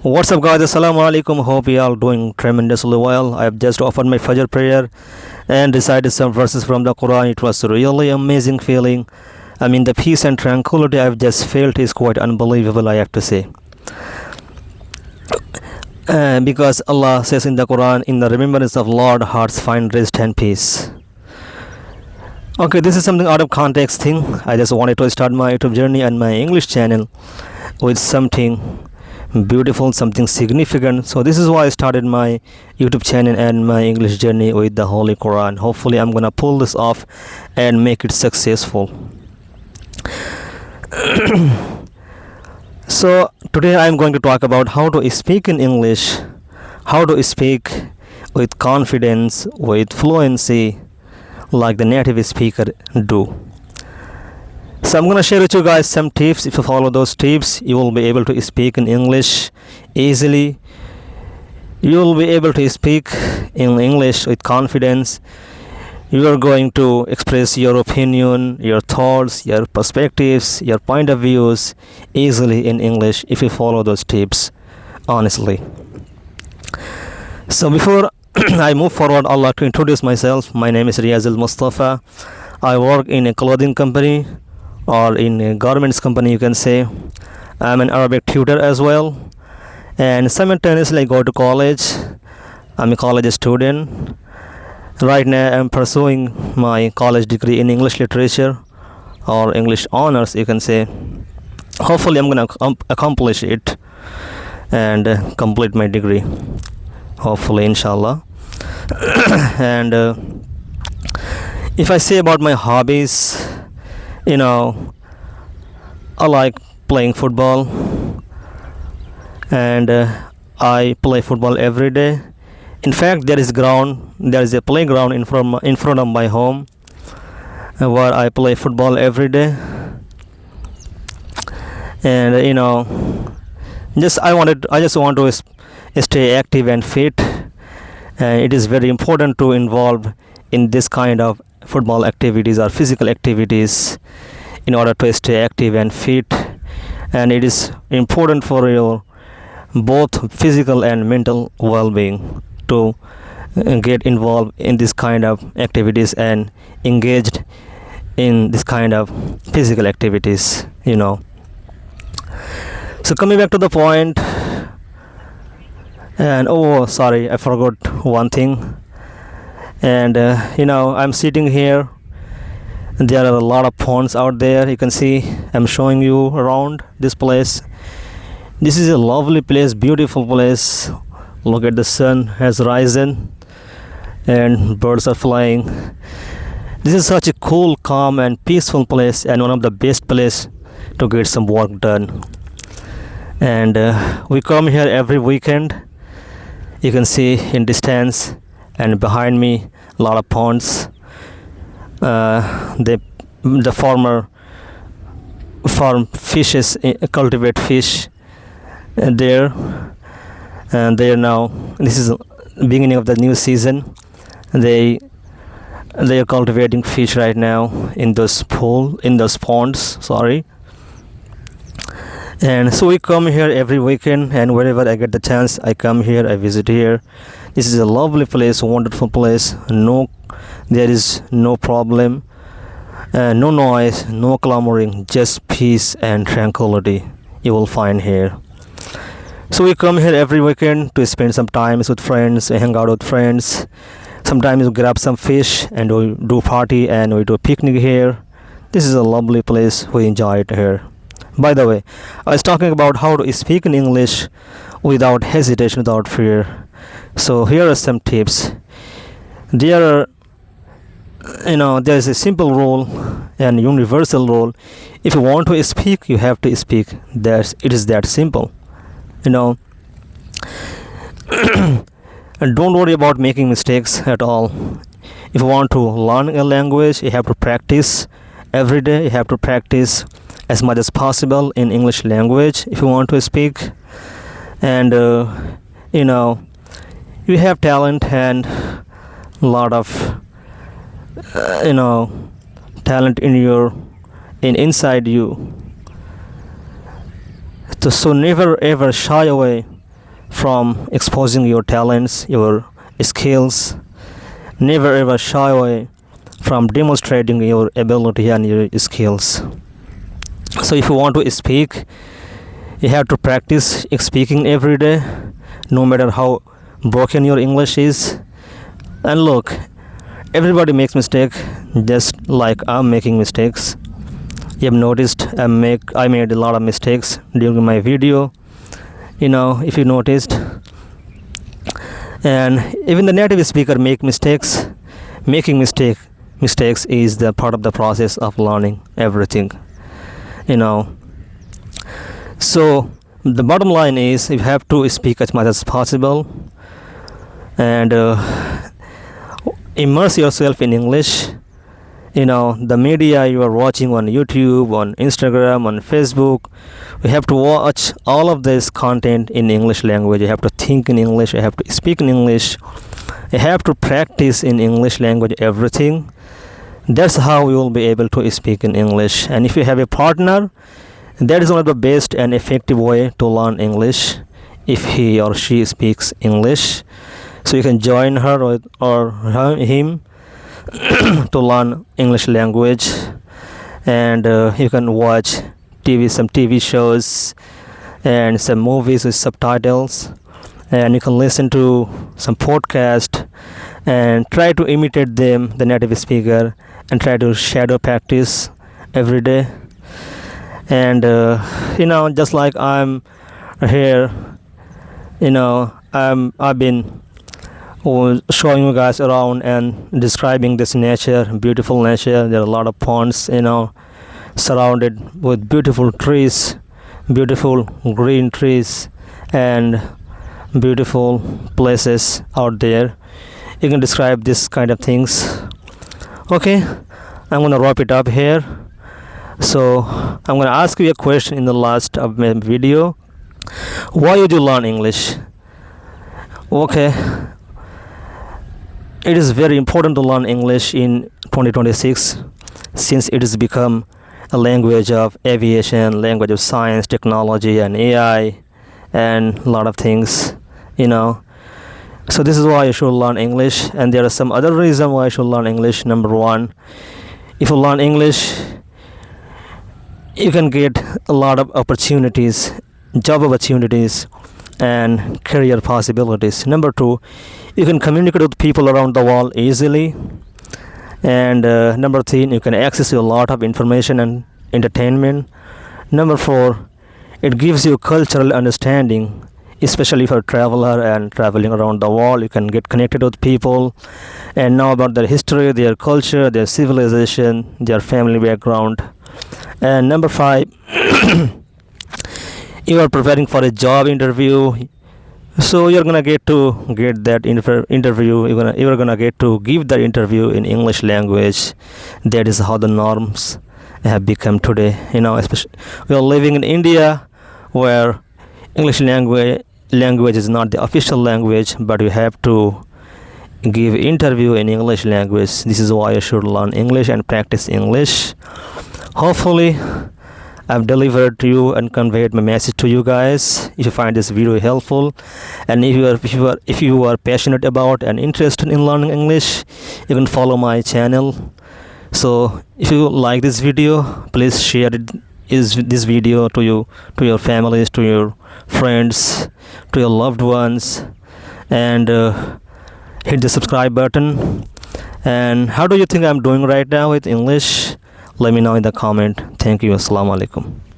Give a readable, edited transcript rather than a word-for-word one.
What's up, guys? Assalamu alaikum. Hope you all doing tremendously well. I have just offered my Fajr prayer and recited some verses from the Quran. It was a really amazing feeling. I mean, the peace and tranquility I've just felt is quite unbelievable, I have to say. Because Allah says in the Quran, in the remembrance of Lord, hearts find rest and peace. Okay, this is something out of context thing. I just wanted to start my YouTube journey and my English channel with something beautiful, something significant. So this is why I started my YouTube channel and my English journey with the Holy Quran. Hopefully I'm gonna pull this off and make it successful. So today I'm going to talk about how to speak in English, how to speak with confidence, with fluency, like the native speaker do. So I'm gonna share with you guys some tips. If you follow those tips, you will be able to speak in English easily. You will be able to speak in English with confidence. You are going to express your opinion, your thoughts, your perspectives, your point of views easily in English if you follow those tips honestly. So before I move forward, I'd like to introduce myself. My name is Riazul Mustafa. I work in a clothing company or in a garments company, you can say. I'm an Arabic tutor as well, and simultaneously I go to college. I'm a college student. Right now I'm pursuing my college degree in English literature or English honors, you can say. Hopefully I'm gonna accomplish it and complete my degree, hopefully, inshallah. And if I say about my hobbies, I like playing football, and I play football every day. In fact, there is a playground in front of my home where I play football every day. And I just want to stay active and fit. And it is very important to involve in this kind of football activities or physical activities in order to stay active and fit. And it is important for your both physical and mental well-being to get involved in this kind of activities and engaged in this kind of physical activities. So coming back to the point, and sorry, I forgot one thing. And I'm sitting here. There are a lot of ponds out there. You can see I'm showing you around this place. This is a lovely place, beautiful place. Look at the sun has risen and birds are flying. This is such a cool, calm and peaceful place, and one of the best place to get some work done. And we come here every weekend. You can see in distance and behind me a lot of ponds. The farm fishes, cultivate fish there, and they are now, this is beginning of the new season. They are cultivating fish right now in those ponds, sorry. And so we come here every weekend, and whenever I get the chance, I come here, I visit here. This is a lovely place, wonderful place. There is no problem, no noise, no clamoring, just peace and tranquility you will find here. So we come here every weekend to spend some time with friends, hang out with friends. Sometimes we grab some fish and we do party and we do picnic here. This is a lovely place. We enjoy it here. By the way, I was talking about how to speak in English without hesitation, without fear. So here are some tips. There is a simple rule and universal rule. If you want to speak, you have to speak. It is that simple. And don't worry about making mistakes at all. If you want to learn a language, you have to practice every day. You have to practice as much as possible in English language if you want to speak. And you have talent and a lot of talent inside you So never ever shy away from exposing your talents, your skills. Never ever shy away from demonstrating your ability and your skills. So if you want to speak, you have to practice speaking every day, no matter how broken your English is. And look, everybody makes mistake, just like I'm making mistakes. You have noticed I made a lot of mistakes during my video, if you noticed. And even the native speaker make mistakes. Making mistakes is the part of the process of learning everything. So the bottom line is you have to speak as much as possible and immerse yourself in English. The media you are watching on YouTube, on Instagram, on Facebook, you have to watch all of this content in English language. You have to think in English, you have to speak in English, you have to practice in English language everything. That's how you will be able to speak in English. And if you have a partner, that is one of the best and effective way to learn English, if he or she speaks English. So you can join her or him to learn English language. And you can watch some TV shows and some movies with subtitles, and you can listen to some podcast and try to imitate them, the native speaker, and try to shadow practice every day. And just like I'm here, I've been showing you guys around and describing this nature, beautiful nature. There are a lot of ponds, surrounded with beautiful trees, beautiful green trees, and beautiful places out there. You can describe this kind of things. Okay, I'm gonna wrap it up here. So I'm gonna ask you a question in the last of my video. Why would you learn English? Okay, it is very important to learn English in 2026, since it has become a language of aviation, language of science, technology, and AI, and a lot of things. So this is why you should learn English. And there are some other reasons why you should learn English. Number one, if you learn English, you can get a lot of opportunities, job opportunities, and career possibilities. Number two, you can communicate with people around the world easily. And number three, you can access a lot of information and entertainment. Number four, it gives you cultural understanding, especially for a traveler and traveling around the world. You can get connected with people and know about their history, their culture, their civilization, their family background. And number five, you are preparing for a job interview, so you're gonna get that interview. You're gonna get to give that interview in English language. That is how the norms have become today. Especially we are living in India, where English language is not the official language, but you have to give interview in English language. This is why you should learn English and practice English. Hopefully I've delivered to you and conveyed my message to you guys. If you find this video helpful, and if you are passionate about and interested in learning English, you can follow my channel. So if you like this video, please share this video to your families, to your friends, to your loved ones, and hit the subscribe button. And how do you think I'm doing right now with English? Let me know in the comment. Thank you. Assalamu alaikum.